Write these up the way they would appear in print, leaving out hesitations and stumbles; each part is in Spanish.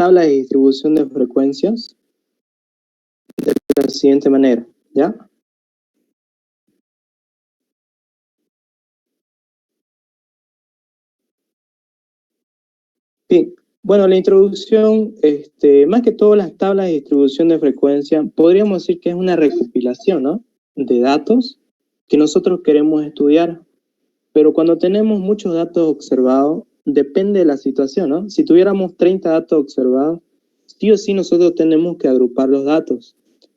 tabla de distribución de frecuencias de la siguiente manera, ¿ya? Bien, bueno, la introducción, más que todo las tablas de distribución de frecuencia, podríamos decir que es una recopilación, ¿no?, de datos que nosotros queremos estudiar, pero cuando tenemos muchos datos observados, depende de la situación, ¿no? Si tuviéramos 30 datos observados, sí o sí nosotros tenemos que agrupar los datos,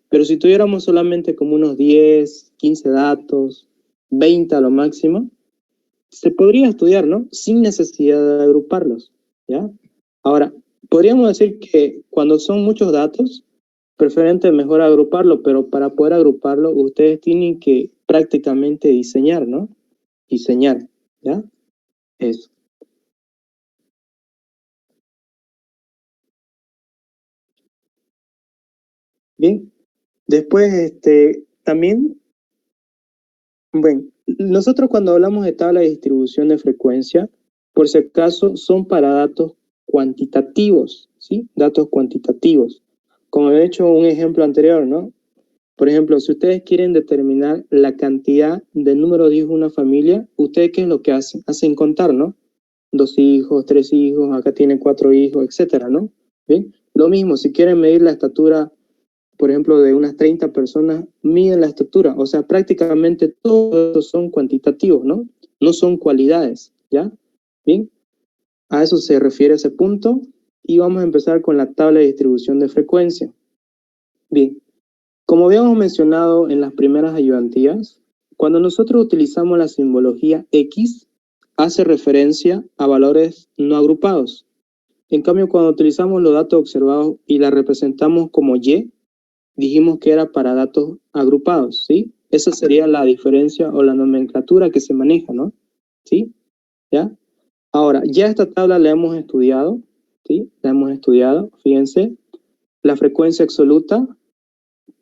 pero si tuviéramos solamente como unos 10, 15 datos, 20 a lo máximo, se podría estudiar, ¿no?, sin necesidad de agruparlos, ¿ya? Ahora, podríamos decir que cuando son muchos datos, preferente mejor agruparlo, pero para poder agruparlo, ustedes tienen que prácticamente diseñar, ¿no? Diseñar, ¿ya? Eso. Bien, después, también, bueno, nosotros cuando hablamos de tabla de distribución de frecuencia, por si acaso, son para datos cuantitativos, ¿sí? Datos cuantitativos. Como he hecho un ejemplo anterior, ¿no? Por ejemplo, si ustedes quieren determinar la cantidad de número de hijos de una familia, ¿ustedes qué es lo que hacen? Hacen contar, ¿no? 2 hijos, 3 hijos, acá tiene 4 hijos, etcétera, ¿no? Bien, lo mismo, si quieren medir la estatura, por ejemplo, de unas 30 personas, miden la estatura. O sea, prácticamente todos son cuantitativos, ¿no? No son cualidades, ¿ya? Bien, a eso se refiere ese punto. Y vamos a empezar con la tabla de distribución de frecuencia. Bien, como habíamos mencionado en las primeras ayudantías, cuando nosotros utilizamos la simbología X, hace referencia a valores no agrupados. En cambio, cuando utilizamos los datos observados y la representamos como Y, dijimos que era para datos agrupados, ¿sí? Esa sería la diferencia o la nomenclatura que se maneja, ¿no? ¿Sí? ¿Ya? Ahora, ya esta tabla la hemos estudiado, ¿sí? La hemos estudiado, fíjense. La frecuencia absoluta,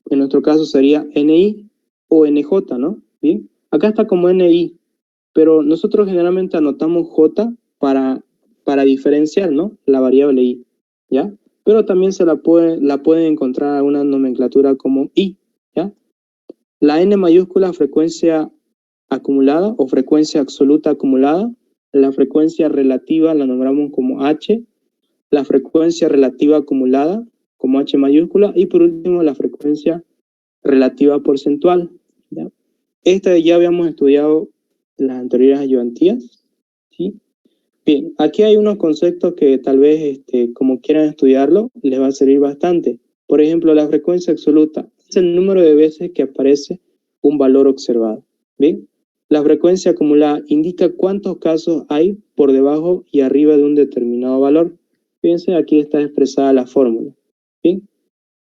en nuestro caso sería NI o NJ, ¿no? Bien, acá está como NI, pero nosotros generalmente anotamos J para diferenciar, ¿no?, la variable I, ¿ya? Pero también se la pueden encontrar una nomenclatura como I, ¿ya? La N mayúscula, frecuencia acumulada o frecuencia absoluta acumulada. La frecuencia relativa la nombramos como H. La frecuencia relativa acumulada como H mayúscula. Y por último, la frecuencia relativa porcentual, ¿ya? Esta ya habíamos estudiado en las anteriores ayudantías, ¿sí? Bien, aquí hay unos conceptos que tal vez, como quieran estudiarlo, les va a servir bastante. Por ejemplo, la frecuencia absoluta es el número de veces que aparece un valor observado. Bien, la frecuencia acumulada indica cuántos casos hay por debajo y arriba de un determinado valor. Fíjense, aquí está expresada la fórmula. Bien,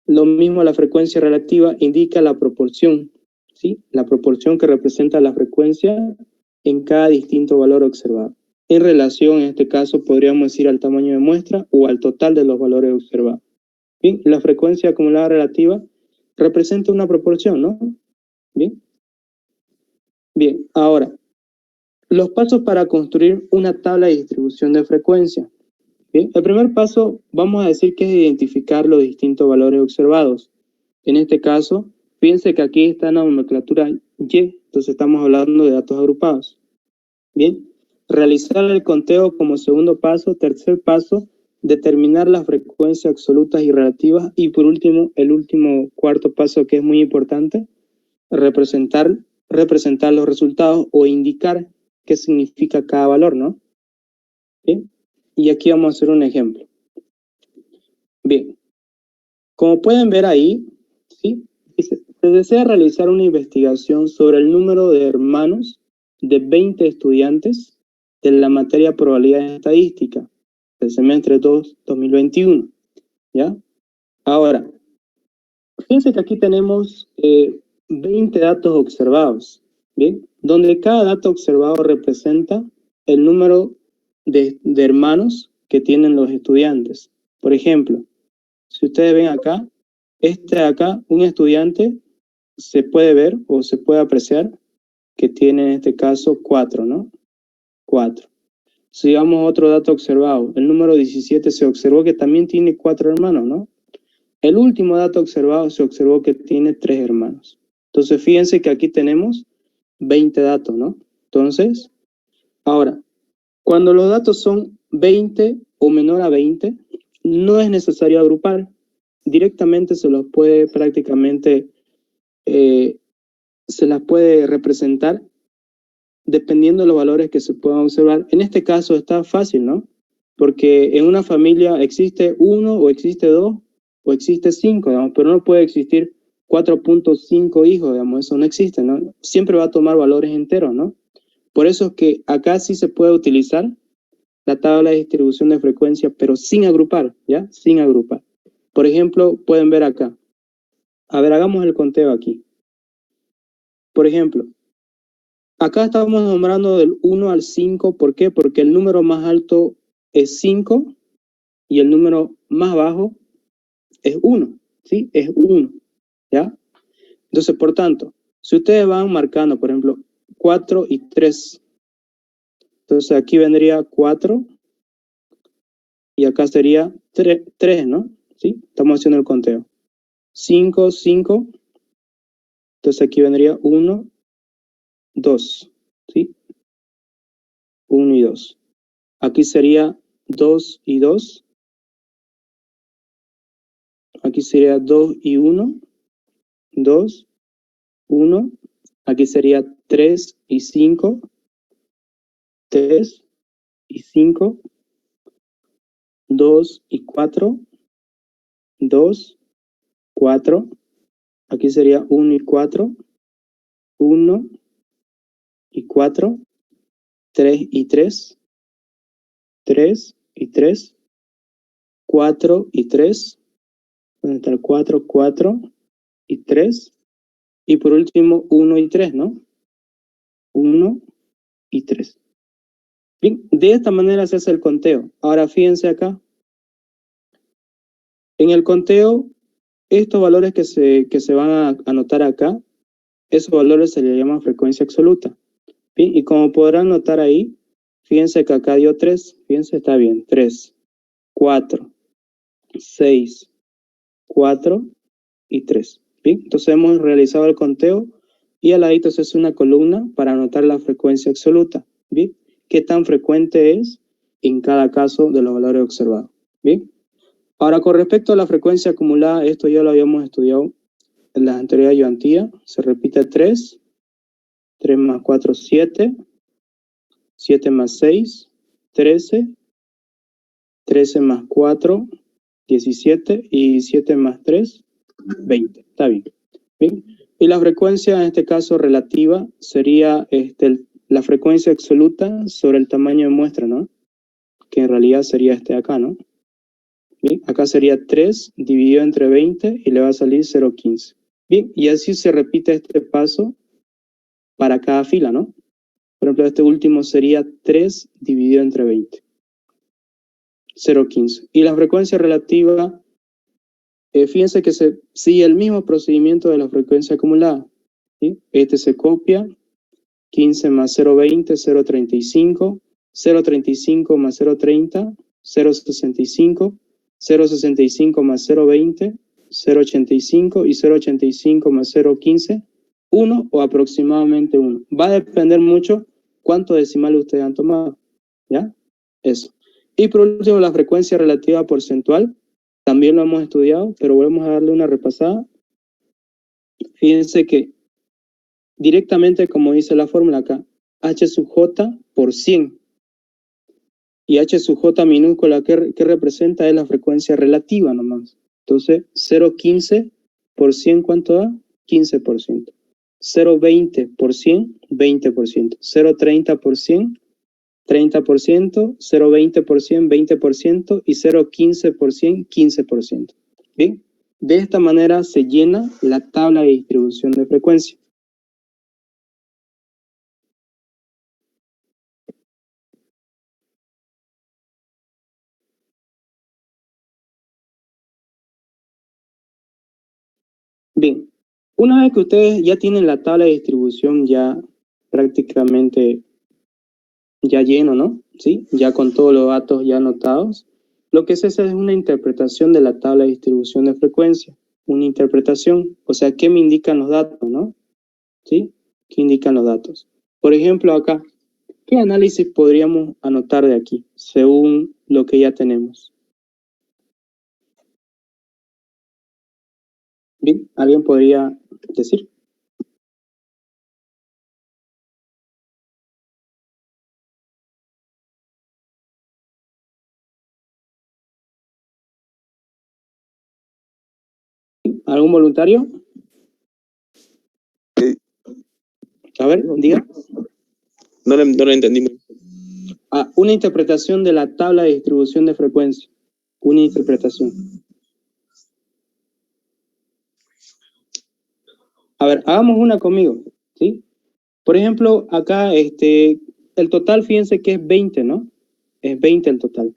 lo mismo la frecuencia relativa indica la proporción, ¿sí? La proporción que representa la frecuencia en cada distinto valor observado. En relación, en este caso, podríamos decir al tamaño de muestra o al total de los valores observados. Bien, la frecuencia acumulada relativa representa una proporción, ¿no? Bien. Bien, ahora, los pasos para construir una tabla de distribución de frecuencia. Bien, el primer paso, vamos a decir que es identificar los distintos valores observados. En este caso, fíjense que aquí está la nomenclatura Y, entonces estamos hablando de datos agrupados. Bien, realizar el conteo como segundo paso. Tercer paso, determinar las frecuencias absolutas y relativas. Y por último, el último cuarto paso que es muy importante, representar los resultados o indicar qué significa cada valor, ¿no? Bien, y aquí vamos a hacer un ejemplo. Bien, como pueden ver ahí, ¿sí? Dice, se desea realizar una investigación sobre el número de hermanos de 20 estudiantes de la materia probabilidad estadística del semestre 2 2021, ¿ya? Ahora, fíjense que aquí tenemos 20 datos observados, ¿bien? Donde cada dato observado representa el número de hermanos que tienen los estudiantes. Por ejemplo, si ustedes ven acá, un estudiante se puede ver o se puede apreciar que tiene en este caso 4, ¿no? 4. Sigamos otro dato observado. El número 17 se observó que también tiene 4 hermanos, ¿no? El último dato observado se observó que tiene 3 hermanos. Entonces, fíjense que aquí tenemos 20 datos, ¿no? Entonces, ahora, cuando los datos son 20 o menor a 20, no es necesario agrupar. Directamente se los puede prácticamente, se las puede representar dependiendo de los valores que se puedan observar. En este caso está fácil, ¿no? Porque en una familia existe 1 o existe 2 o existe 5, digamos, pero no puede existir 4.5 hijos, digamos, eso no existe, ¿no? Siempre va a tomar valores enteros, ¿no? Por eso es que acá sí se puede utilizar la tabla de distribución de frecuencia, pero sin agrupar, ¿ya? Sin agrupar. Por ejemplo, pueden ver acá. A ver, hagamos el conteo aquí. Por ejemplo, acá estamos nombrando del 1 al 5, ¿por qué? Porque el número más alto es 5 y el número más bajo es 1, ¿sí? Es 1, ¿ya? Entonces, por tanto, si ustedes van marcando, por ejemplo, 4 y 3, entonces aquí vendría 4 y acá sería 3, ¿no? ¿Sí? Estamos haciendo el conteo. 5, 5, entonces aquí vendría 1, 2, ¿sí? 1 y 2. Aquí sería 2 y 2. Aquí sería 2 y 1, 2, 1. Aquí sería 3 y 5, 3 y 5, 2 y 4, 2, 4. Aquí sería 1 y 4, 1 y 4, 3 y 3, 3 y 3, 4 y 3, ¿dónde está el 4? 4 y 3. Y por último, 1 y 3, ¿no? 1 y 3. Bien, de esta manera se hace el conteo. Ahora fíjense acá. En el conteo, estos valores que se van a anotar acá, esos valores se les llama frecuencia absoluta. Bien, y como podrán notar ahí, fíjense que acá dio 3. Fíjense, está bien. 3, 4, 6, 4 y 3. Bien, entonces hemos realizado el conteo y al ladito se hace una columna para anotar la frecuencia absoluta. Bien, qué tan frecuente es en cada caso de los valores observados. Bien, ahora con respecto a la frecuencia acumulada, esto ya lo habíamos estudiado en la anterior ayudantía. Se repite 3, 3 más 4, 7, 7 más 6, 13, 13 más 4, 17 y 7 más 3, 20. Está bien. Bien. Y la frecuencia, en este caso relativa, sería la frecuencia absoluta sobre el tamaño de muestra, ¿no? Que en realidad sería este de acá, ¿no? Bien, acá sería 3 dividido entre 20 y le va a salir 0,15. Bien, y así se repite este paso para cada fila, ¿no? Por ejemplo, este último sería 3 dividido entre 20. 0,15. Y la frecuencia relativa, fíjense que se sigue el mismo procedimiento de la frecuencia acumulada, ¿sí? Este se copia, 15 más 0,20, 0,35, 0,35 más 0,30, 0,65, 0,65 más 0,20, 0,85 y 0,85 más 0,15, 1 o aproximadamente 1. Va a depender mucho cuántos decimales ustedes han tomado, ¿ya? Eso. Y por último, la frecuencia relativa porcentual, también lo hemos estudiado, pero volvemos a darle una repasada. Fíjense que directamente, como dice la fórmula acá, H sub J por 100. Y H sub J minúscula, ¿qué representa? Es la frecuencia relativa nomás. Entonces, 0,15 por 100, ¿cuánto da? 15%. 0,20 por 100, 20%. 0,30 por 100, 30%. 0,20 por 100, 20%. Y 0,15 por 100, 15%. Bien, de esta manera se llena la tabla de distribución de frecuencia. Bien, una vez que ustedes ya tienen la tabla de distribución ya prácticamente ya lleno, ¿no? ¿sí? Ya con todos los datos ya anotados. Lo que se hace es una interpretación de la tabla de distribución de frecuencia. Una interpretación, o sea, ¿qué me indican los datos, no? ¿Sí? ¿Qué indican los datos? Por ejemplo, acá, ¿qué análisis podríamos anotar de aquí, según lo que ya tenemos? Bien, ¿alguien podría decir? ¿Algún voluntario? A ver, diga. No lo entendí. Una interpretación de la tabla de distribución de frecuencia. Una interpretación. A ver, hagamos una conmigo, ¿sí? Por ejemplo, acá el total, fíjense que es 20, ¿no? Es 20 el total.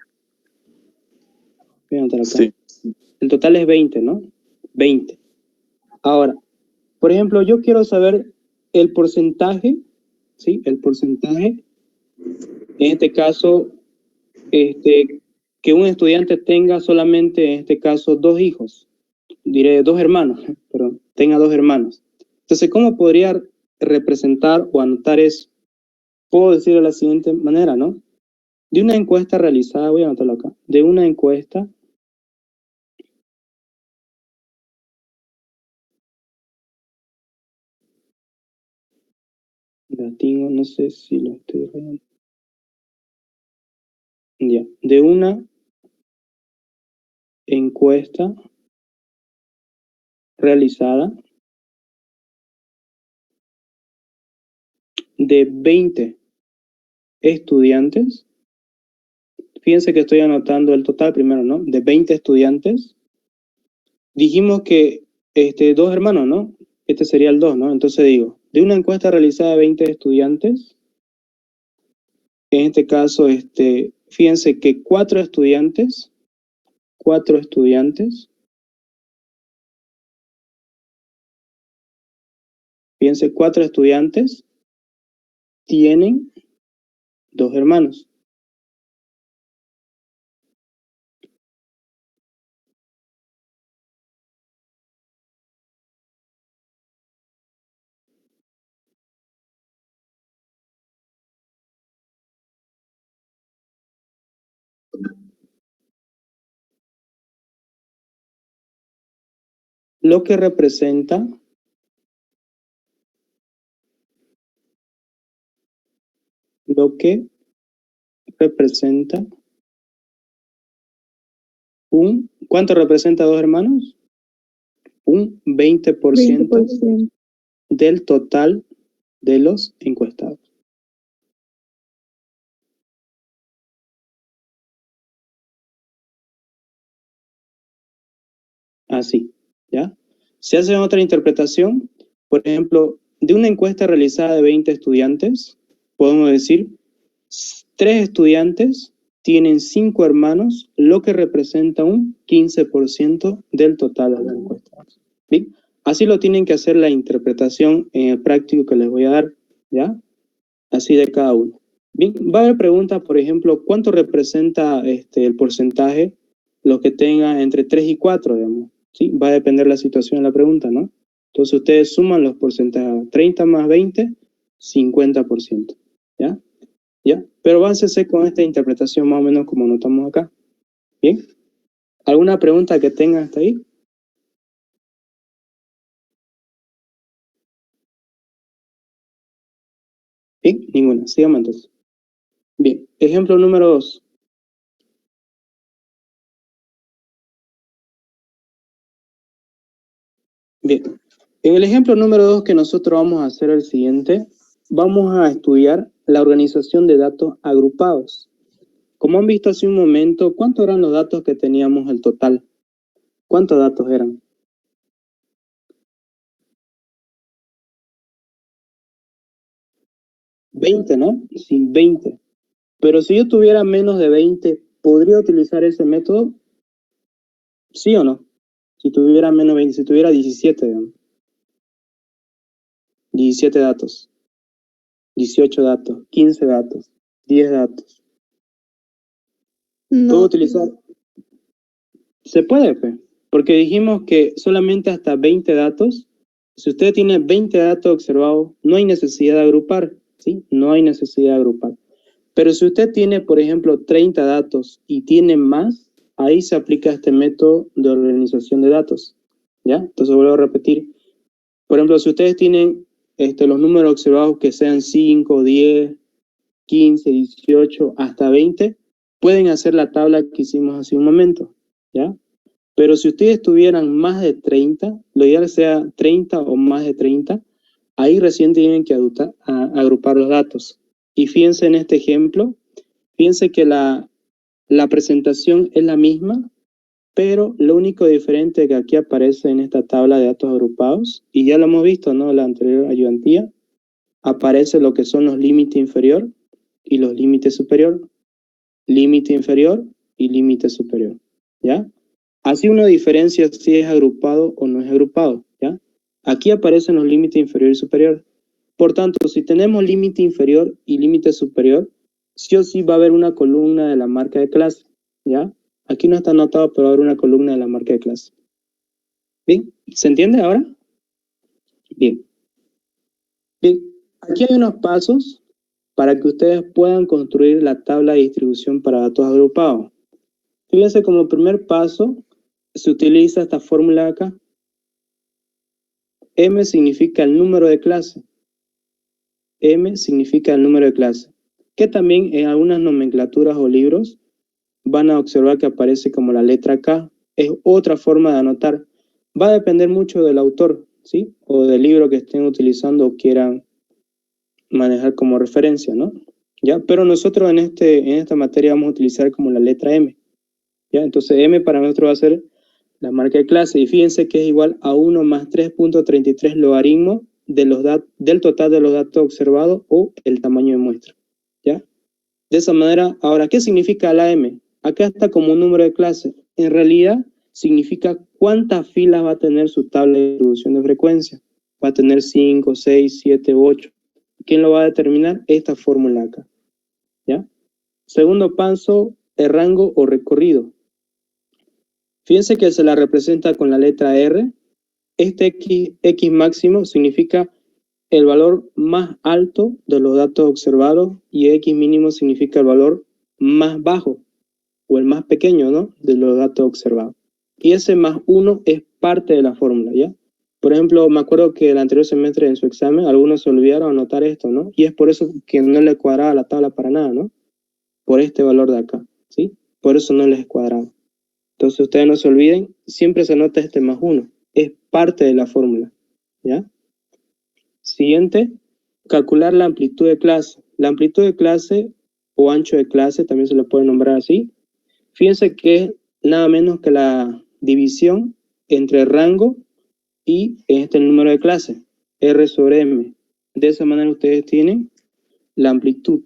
Voy a anotar acá. Sí. El total es 20, ¿no? 20. Ahora, por ejemplo, yo quiero saber el porcentaje, ¿sí? El porcentaje, en este caso, que un estudiante tenga solamente, en este caso, 2 hijos. Diré 2 hermanos, perdón, tenga 2 hermanos. Entonces, ¿cómo podría representar o anotar eso? Puedo decir de la siguiente manera, ¿no? De una encuesta realizada, voy a anotarlo acá, de una encuesta latino, no sé si lo estoy leyendo. Ya, de una encuesta realizada de 20 estudiantes. Fíjense que estoy anotando el total primero, ¿no? De 20 estudiantes. Dijimos que 2 hermanos, ¿no? Este sería el 2, ¿no? Entonces digo, de una encuesta realizada de 20 estudiantes, en este caso, fíjense que 4 estudiantes, fíjense, 4 estudiantes tienen 2 hermanos. Lo que representa ¿cuánto representa 2 hermanos? Un 20%, 20%. del total de los encuestados. Así, ¿ya? Se hace otra interpretación, por ejemplo, de una encuesta realizada de 20 estudiantes, podemos decir, 3 estudiantes tienen 5 hermanos, lo que representa un 15% del total de los encuestados. ¿Bien? Así lo tienen que hacer la interpretación en el práctico que les voy a dar, ¿ya? Así de cada uno. Bien, va a haber preguntas, por ejemplo, ¿cuánto representa el porcentaje los que tengan entre 3 y 4, digamos? ¿Sí? Va a depender la situación de la pregunta, ¿no? Entonces ustedes suman los porcentajes, 30 más 20, 50%, ¿ya? ¿Ya? Pero aváncense con esta interpretación más o menos como notamos acá. ¿Bien? ¿Alguna pregunta que tengan hasta ahí? Bien, ninguna. Sigamos entonces. Bien, ejemplo número 2. Bien, en el ejemplo número 2 que nosotros vamos a hacer el siguiente, vamos a estudiar la organización de datos agrupados. Como han visto hace un momento, ¿cuántos eran los datos que teníamos el total? ¿Cuántos datos eran? 20, ¿no? Sí, 20. Pero si yo tuviera menos de 20, ¿podría utilizar ese método? ¿Sí o no? Si tuviera menos de 20, si tuviera 17, digamos. 17 datos, 18 datos, 15 datos, 10 datos. ¿Puedo No, utilizar? Se puede, pues, porque dijimos que solamente hasta 20 datos. Si usted tiene 20 datos observados, no hay necesidad de agrupar, ¿sí? No hay necesidad de agrupar. Pero si usted tiene, por ejemplo, 30 datos y tiene más, ahí se aplica este método de organización de datos, ¿ya? Entonces vuelvo a repetir. Por ejemplo, si ustedes tienen los números observados que sean 5, 10, 15, 18, hasta 20, pueden hacer la tabla que hicimos hace un momento, ¿ya? Pero si ustedes tuvieran más de 30, lo ideal sea 30 o más de 30, ahí recién tienen que agrupar los datos. Y fíjense en este ejemplo, fíjense que la presentación es la misma, pero lo único diferente que aquí aparece en esta tabla de datos agrupados, y ya lo hemos visto, ¿no? La anterior ayudantía, aparece lo que son los límites inferior y los límites superior, límite inferior y límite superior, ¿ya? Así uno diferencia si es agrupado o no es agrupado, ¿ya? Aquí aparecen los límites inferior y superior. Por tanto, si tenemos límite inferior y límite superior, sí o sí va a haber una columna de la marca de clase, ¿ya? Aquí no está anotado, pero va a haber una columna de la marca de clase. ¿Bien? ¿Se entiende ahora? Bien. Bien. Aquí hay unos pasos para que ustedes puedan construir la tabla de distribución para datos agrupados. Fíjense, como primer paso, se utiliza esta fórmula de acá. M significa el número de clase. M significa el número de clase. Que también en algunas nomenclaturas o libros van a observar que aparece como la letra K. Es otra forma de anotar. Va a depender mucho del autor, ¿sí? O del libro que estén utilizando o quieran manejar como referencia, ¿no? ¿Ya? Pero nosotros en esta materia vamos a utilizar como la letra M. ¿Ya? Entonces M para nosotros va a ser la marca de clase. Y fíjense que es igual a 1 más 3.33 logaritmo del total de los datos observados o el tamaño de muestra. ¿Ya? De esa manera, ahora, ¿qué significa la M? Acá está como un número de clase. En realidad, significa cuántas filas va a tener su tabla de distribución de frecuencia. Va a tener 5, 6, 7, 8. ¿Quién lo va a determinar? Esta fórmula acá. ¿Ya? Segundo paso, el rango o recorrido. Fíjense que se la representa con la letra R. Este X máximo significa el valor más alto de los datos observados y X mínimo significa el valor más bajo o el más pequeño, ¿no? De los datos observados. Y ese más 1 es parte de la fórmula, ¿ya? Por ejemplo, me acuerdo que el anterior semestre en su examen algunos se olvidaron anotar esto, ¿no? Y es por eso que no le cuadraba la tabla para nada, ¿no? Por este valor de acá, ¿sí? Por eso no les cuadraba. Entonces ustedes no se olviden, siempre se anota este más 1. Es parte de la fórmula, ¿ya? Siguiente, calcular la amplitud de clase. La amplitud de clase o ancho de clase, también se lo puede nombrar así. Fíjense que es nada menos que la división entre rango y el número de clase, R sobre M. De esa manera ustedes tienen la amplitud.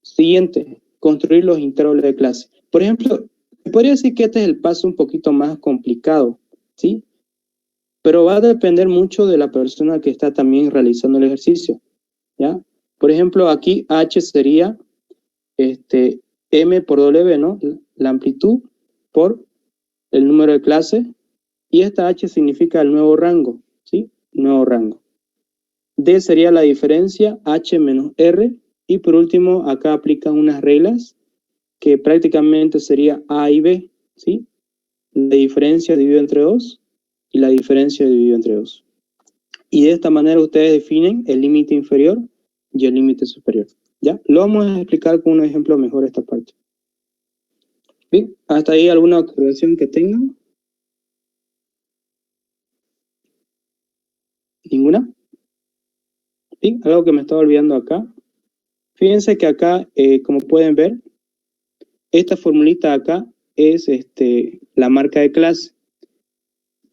Siguiente, construir los intervalos de clase. Por ejemplo, podría decir que este es el paso un poquito más complicado, ¿sí? Pero va a depender mucho de la persona que está también realizando el ejercicio, ¿ya? Por ejemplo, aquí H sería M por W, ¿no? La amplitud por el número de clase, y esta H significa el nuevo rango, ¿sí? Nuevo rango. D sería la diferencia, H menos R, y por último, acá aplican unas reglas que prácticamente sería A y B, ¿sí? La diferencia dividido entre 2 y la diferencia dividido entre 2. Y de esta manera ustedes definen el límite inferior y el límite superior. ¿Ya? Lo vamos a explicar con un ejemplo mejor esta parte. Bien, ¿hasta ahí alguna observación que tengan? ¿Ninguna? Bien, algo que me estaba olvidando acá. Fíjense que acá, como pueden ver, esta formulita acá es la marca de clase.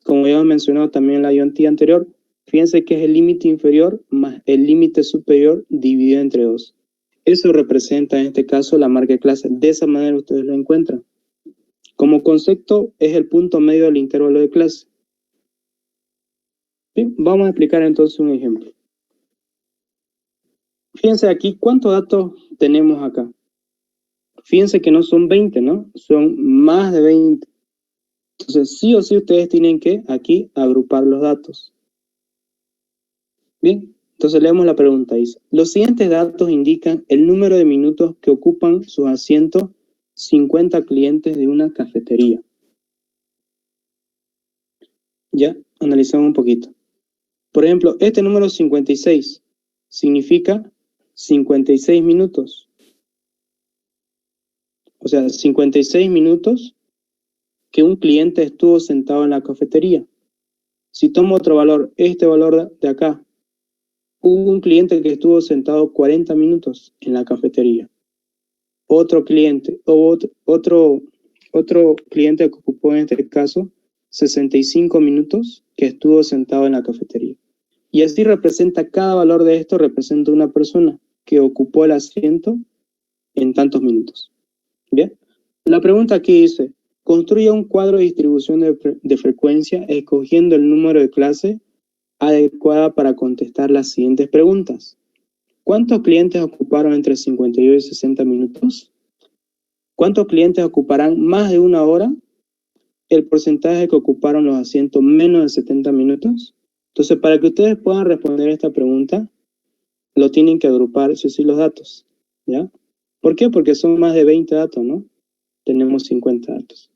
Como ya hemos mencionado también en la ayudantía anterior, fíjense que es el límite inferior más el límite superior dividido entre 2. Eso representa en este caso la marca de clase. De esa manera ustedes lo encuentran. Como concepto es el punto medio del intervalo de clase. Bien, vamos a explicar entonces un ejemplo. Fíjense aquí cuántos datos tenemos acá. fíjense que no son 20, ¿no? Son más de 20. Entonces, sí o sí ustedes tienen que aquí agrupar los datos. Bien, entonces leemos la pregunta. Dice, los siguientes datos indican el número de minutos que ocupan sus asientos 50 clientes de una cafetería. Ya, analizamos un poquito. Por ejemplo, este número 56 significa 56 minutos. O sea, 56 minutos que un cliente estuvo sentado en la cafetería. Si tomo otro valor, este valor de acá, hubo un cliente que estuvo sentado 40 minutos en la cafetería. Otro cliente, o otro cliente que ocupó en este caso 65 minutos que estuvo sentado en la cafetería. Y así representa, cada valor de esto representa una persona que ocupó el asiento en tantos minutos. Bien, la pregunta aquí dice, construya un cuadro de distribución de frecuencia escogiendo el número de clase adecuada para contestar las siguientes preguntas. ¿Cuántos clientes ocuparon entre 52 y 60 minutos? ¿Cuántos clientes ocuparán más de una hora? ¿El porcentaje que ocuparon los asientos menos de 70 minutos? Entonces, para que ustedes puedan responder esta pregunta, lo tienen que agrupar, eso sí, los datos, ¿ya? ¿Por qué? Porque son más de 20 datos, ¿no? Tenemos 50 datos.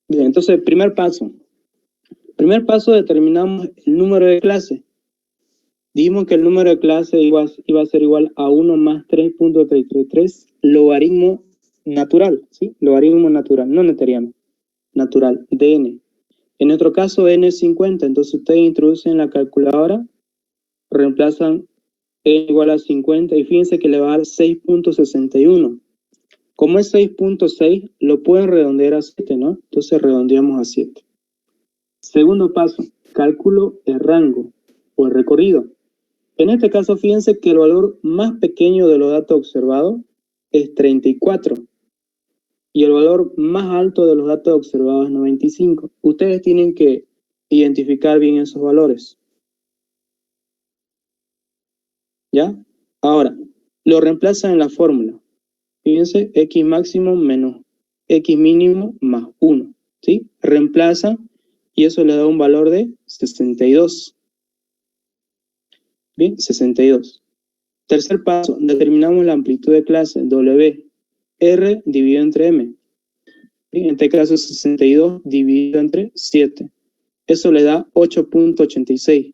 Bien, entonces, primer paso. Primer paso, determinamos el número de clase. Dijimos que el número de clase iba a ser igual a 1 más 3.333 logaritmo natural, ¿sí? Logaritmo natural, no neuteriano, natural, de n. En nuestro caso, n es 50, entonces ustedes introducen en la calculadora, reemplazan n igual a 50 y fíjense que le va a dar 6.61. Como es 6.6, lo pueden redondear a 7, ¿no? Entonces redondeamos a 7. Segundo paso, cálculo el rango o el recorrido. En este caso, fíjense que el valor más pequeño de los datos observados es 34 y el valor más alto de los datos observados es 95. Ustedes tienen que identificar bien esos valores. ¿Ya? Ahora, lo reemplazan en la fórmula. Fíjense, x máximo menos x mínimo más 1. ¿Sí? Reemplazan y eso le da un valor de 62. Bien, 62. Tercer paso, determinamos la amplitud de clase W, R dividido entre M. Bien, en este caso 62 dividido entre 7. Eso le da 8.86.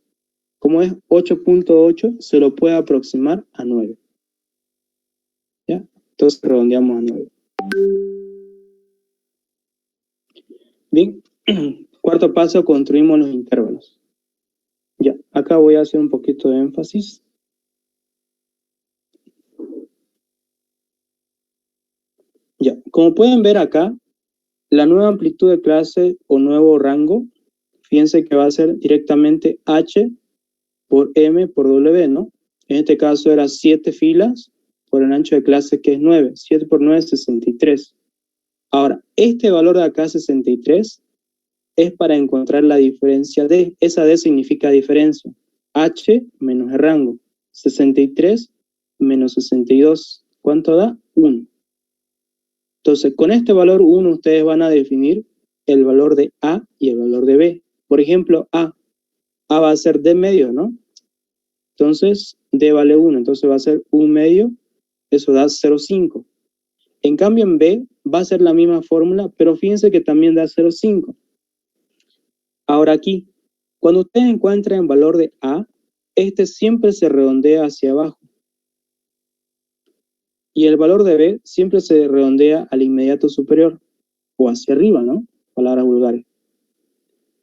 Como es 8.8, se lo puede aproximar a 9. ¿Ya? Entonces redondeamos a 9. Bien, cuarto paso, construimos los intervalos. Ya, acá voy a hacer un poquito de énfasis. Ya, como pueden ver acá, la nueva amplitud de clase o nuevo rango, fíjense que va a ser directamente H por M por W, ¿no? En este caso era 7 filas por el ancho de clase que es 9. 7 por 9 es 63. Ahora, este valor de acá, 63, es para encontrar la diferencia D. Esa D significa diferencia. H menos el rango. 63 menos 62. ¿Cuánto da? 1. Entonces, con este valor 1 ustedes van a definir el valor de A y el valor de B. Por ejemplo, A va a ser D medio, ¿no? Entonces, D vale 1, entonces va a ser 1 medio, eso da 0,5. En cambio, en B va a ser la misma fórmula, pero fíjense que también da 0,5. Ahora aquí, cuando ustedes encuentren el valor de A, este siempre se redondea hacia abajo. Y el valor de B siempre se redondea al inmediato superior, o hacia arriba, ¿no? Palabras vulgares.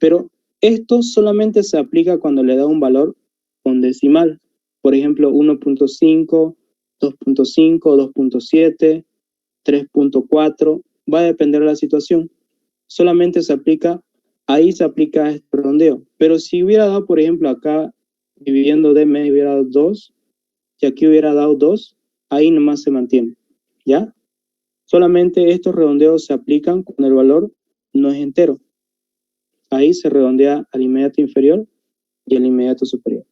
Pero esto solamente se aplica cuando le da un valor con decimal. Por ejemplo, 1.5, 2.5, 2.7, 3.4. Va a depender de la situación. Solamente se aplica, ahí se aplica este redondeo. Pero si hubiera dado, por ejemplo, acá, dividiendo D, me hubiera dado 2, y aquí hubiera dado 2, ahí nomás se mantiene. ¿Ya? Solamente estos redondeos se aplican cuando el valor no es entero. ahí se redondea al inmediato inferior y al inmediato superior.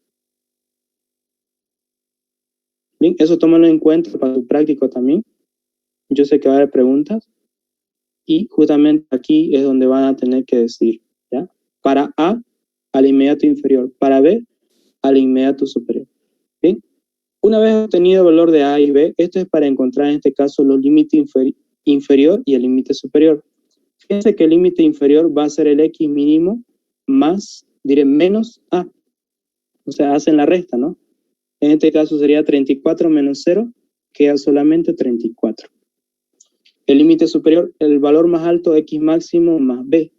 Bien, eso tómalo en cuenta para tu práctico también. Yo sé que va a haber preguntas y justamente aquí es donde van a tener que decir, ¿ya? Para A, al inmediato inferior. Para B, al inmediato superior. Bien. Una vez obtenido el valor de A y B, esto es para encontrar en este caso los límites inferior y el límite superior. Fíjense que el límite inferior va a ser el X mínimo más, diré, menos A. O sea, hacen la resta, ¿no? En este caso sería 34 menos 0, queda solamente 34. El límite superior, el valor más alto, X máximo más B.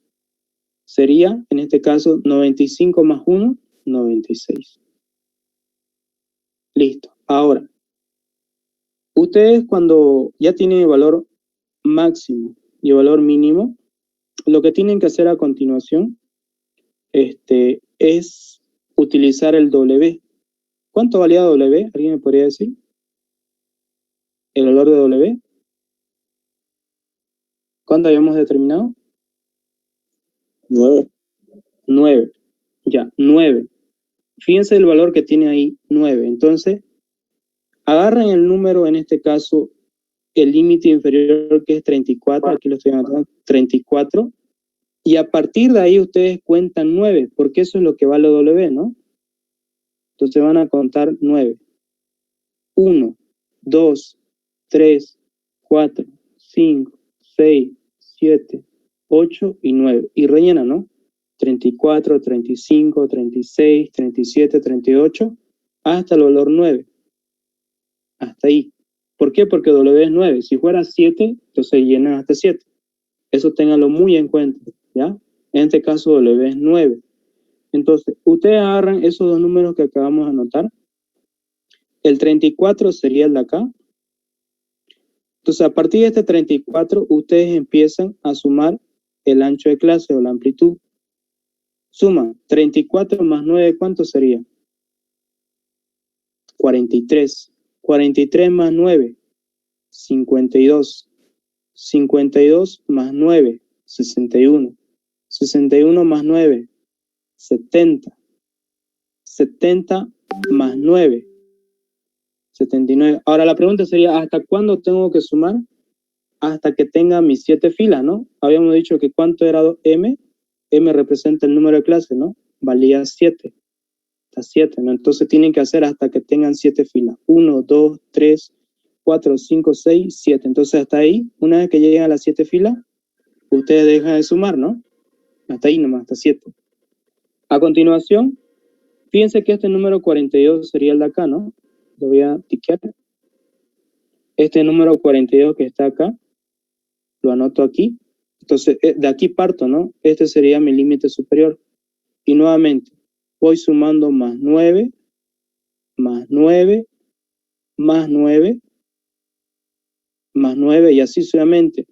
Sería, en este caso, 95 más 1, 96. Listo. Ahora, ustedes cuando ya tienen el valor máximo y el valor mínimo, lo que tienen que hacer a continuación es utilizar el W. ¿Cuánto valía W? ¿Alguien me podría decir? ¿El valor de W? ¿Cuánto habíamos determinado? 9. 9. Ya, 9. Fíjense el valor que tiene ahí, 9. Entonces, agarren el número, en este caso, el límite inferior que es 34, aquí lo estoy anotando, 34, y a partir de ahí ustedes cuentan 9, porque eso es lo que vale W, ¿no? Entonces van a contar 9. 1, 2, 3, 4, 5, 6, 7, 8 y 9. Y rellena, ¿no? 34, 35, 36, 37, 38, hasta el valor 9. Hasta ahí. ¿Por qué? Porque W es 9. Si fuera 7, entonces llenan hasta 7. Eso ténganlo muy en cuenta, ¿ya? En este caso W es 9. Entonces, ustedes agarran esos dos números que acabamos de anotar. El 34 sería el de acá. Entonces, a partir de este 34, ustedes empiezan a sumar el ancho de clase o la amplitud. Suma 34 más 9, ¿cuánto sería? 43. 43 más 9, 52. 52 más 9, 61. 61 más 9, 70. 70 más 9, 79. Ahora la pregunta sería, ¿hasta cuándo tengo que sumar? Hasta que tenga mis 7 filas, ¿no? Habíamos dicho que ¿cuánto era M? M representa el número de clase, ¿no? Valía 7. Hasta 7, ¿no? Entonces tienen que hacer hasta que tengan 7 filas. 1, 2, 3, 4, 5, 6, 7. Entonces hasta ahí, una vez que lleguen a las 7 filas, ustedes dejan de sumar, ¿no? Hasta ahí nomás, hasta 7. A continuación, fíjense que este número 42 sería el de acá, ¿no? Lo voy a tiquear. Este número 42 que está acá, lo anoto aquí. Entonces, de aquí parto, ¿no? Este sería mi límite superior. Y nuevamente, voy sumando más 9, más 9, más 9, más 9, y así sucesivamente.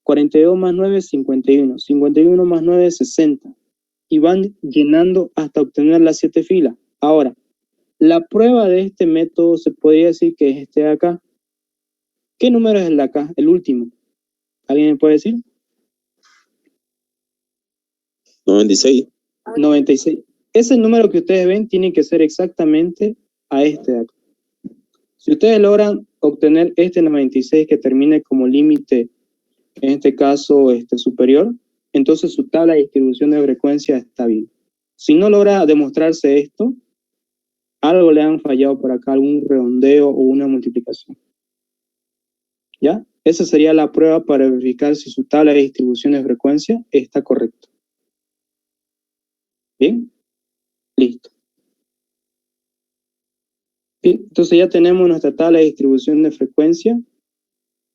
42 más 9, 51. 51 más 9, 60. Y van llenando hasta obtener las 7 filas. Ahora, la prueba de este método se podría decir que es este de acá. ¿Qué número es el de acá? El último. ¿Alguien me puede decir? 96. 96. Ese número que ustedes ven tiene que ser exactamente a este de acá. Si ustedes logran obtener este 96 que termine como límite, en este caso superior, entonces su tabla de distribución de frecuencia está bien. Si no logra demostrarse esto, algo le han fallado por acá, algún redondeo o una multiplicación. ¿Ya? Esa sería la prueba para verificar si su tabla de distribución de frecuencia está correcta. ¿Bien? Listo. Bien, entonces ya tenemos nuestra tabla de distribución de frecuencia.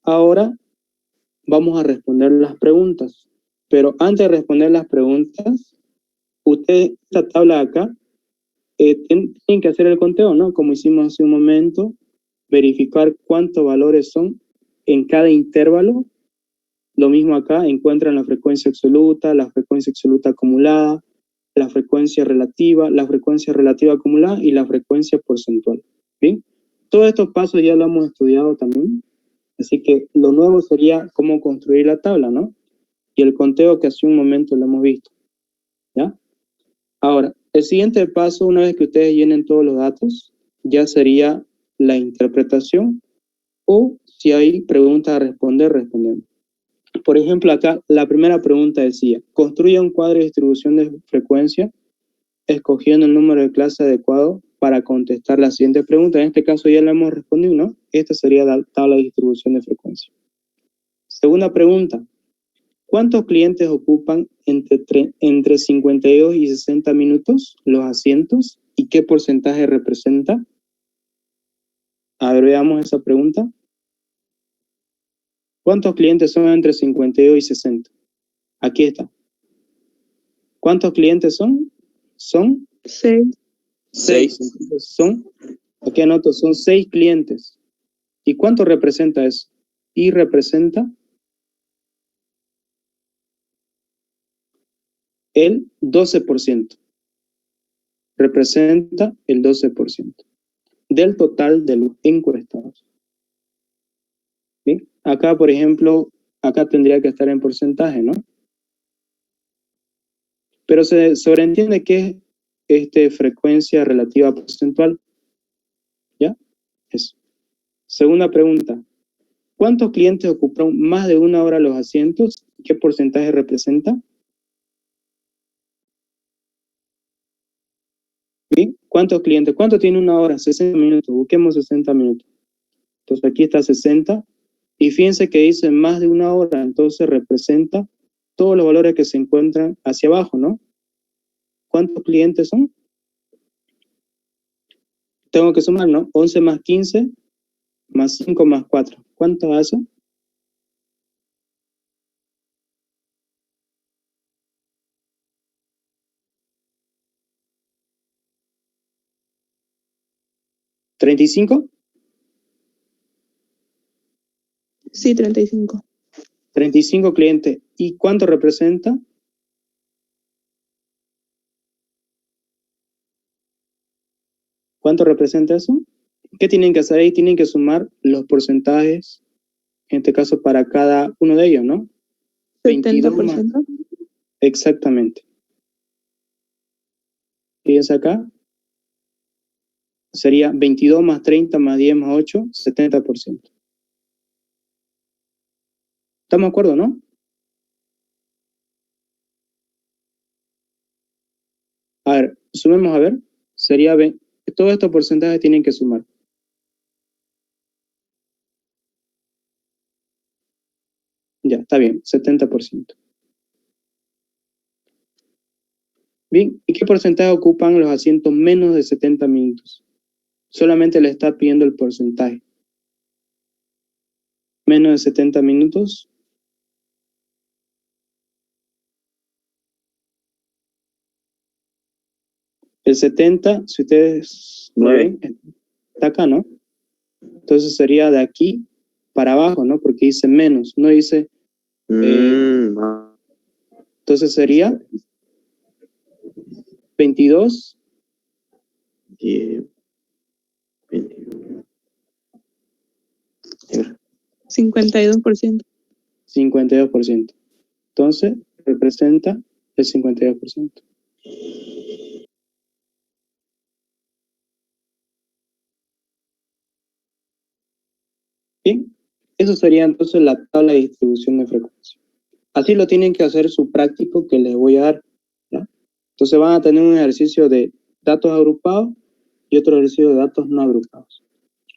Ahora vamos a responder las preguntas. Pero antes de responder las preguntas, ustedes, esta tabla de acá, tienen que hacer el conteo, ¿no? Como hicimos hace un momento, verificar cuántos valores son en cada intervalo. Lo mismo acá, encuentran la frecuencia absoluta acumulada, la frecuencia relativa acumulada y la frecuencia porcentual. ¿Bien? Todos estos pasos ya lo hemos estudiado también, así que lo nuevo sería cómo construir la tabla, ¿no? Y el conteo que hace un momento lo hemos visto. ¿ya? Ahora, el siguiente paso, una vez que ustedes llenen todos los datos, ya sería la interpretación, o si hay preguntas a responder, respondemos. Por ejemplo, acá la primera pregunta decía, construya un cuadro de distribución de frecuencia escogiendo el número de clase adecuado para contestar la siguiente pregunta. En este caso ya la hemos respondido, ¿no? Esta sería la tabla de distribución de frecuencia. Segunda pregunta, ¿cuántos clientes ocupan entre 52 y 60 minutos los asientos y qué porcentaje representa? A ver, veamos esa pregunta. ¿Cuántos clientes son entre 52 y 60? Aquí está. ¿Cuántos clientes son? Son 6. 6. Aquí anoto, son 6 clientes. ¿Y cuánto representa eso? Y representa el 12%. Representa el 12% del total de los encuestados. ¿Sí? Acá, por ejemplo, acá tendría que estar en porcentaje, ¿no? Pero se sobreentiende que es frecuencia relativa porcentual. ¿Ya? Eso. Segunda pregunta. ¿Cuántos clientes ocupan más de una hora los asientos? ¿Qué porcentaje representa? ¿Bien? ¿Cuántos clientes? ¿Cuánto tiene una hora? 60 minutos. Busquemos 60 minutos. Entonces aquí está 60. Y fíjense que dice más de una hora. Entonces representa todos los valores que se encuentran hacia abajo, ¿no? ¿Cuántos clientes son? Tengo que sumar, ¿no? 11 más 15 más 5 más 4. ¿Cuánto hace? ¿35? Sí, 35. 35 clientes. ¿Y cuánto representa? ¿Cuánto representa eso? ¿Qué tienen que hacer ahí? Tienen que sumar los porcentajes, en este caso para cada uno de ellos, ¿no? 70%. Exactamente. Fíjense acá. Sería 22 más 30 más 10 más 8, 70%. ¿Estamos de acuerdo, no? A ver, sumemos a ver. Sería, todos estos porcentajes tienen que sumar. Ya, está bien, 70%. Bien, ¿y qué porcentaje ocupan los asientos menos de 70 minutos? Solamente le está pidiendo el porcentaje. Menos de 70 minutos. El 70, si ustedes lo ven, está acá, ¿no? Entonces sería de aquí para abajo, ¿no? Porque dice menos, no dice... entonces sería 22. 10, 21. 52%. 52%. Entonces representa el 52%. Bien, eso sería entonces la tabla de distribución de frecuencia. Así lo tienen que hacer su práctico que les voy a dar, ¿ya? Entonces van a tener un ejercicio de datos agrupados y otro ejercicio de datos no agrupados.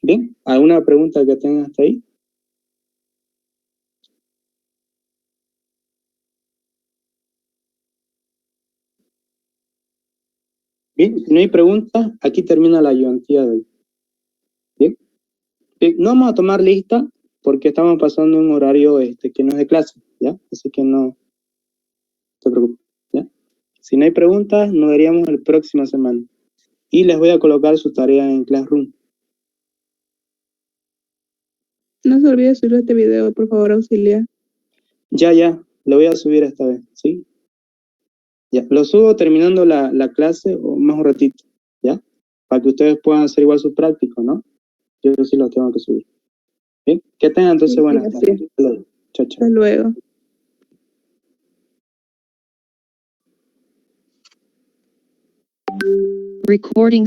Bien, ¿alguna pregunta que tengan hasta ahí? Bien, si no hay preguntas, aquí termina la ayudantía de hoy. Bien, bien, no vamos a tomar lista porque estamos pasando un horario que no es de clase, ¿ya? Así que no se preocupen, ¿ya? Si no hay preguntas, nos veríamos la próxima semana. Y les voy a colocar su tarea en Classroom. No se olvide subir este video, por favor, auxiliar. Ya, lo voy a subir esta vez, ¿sí? Ya, lo subo terminando la clase o más un ratito, ¿ya? Para que ustedes puedan hacer igual su práctico, ¿no? Yo sí lo tengo que subir. ¿Bien? Que tengan entonces Sí, buenas gracias. tardes. Hasta luego. Chao, chao. Hasta luego. Recording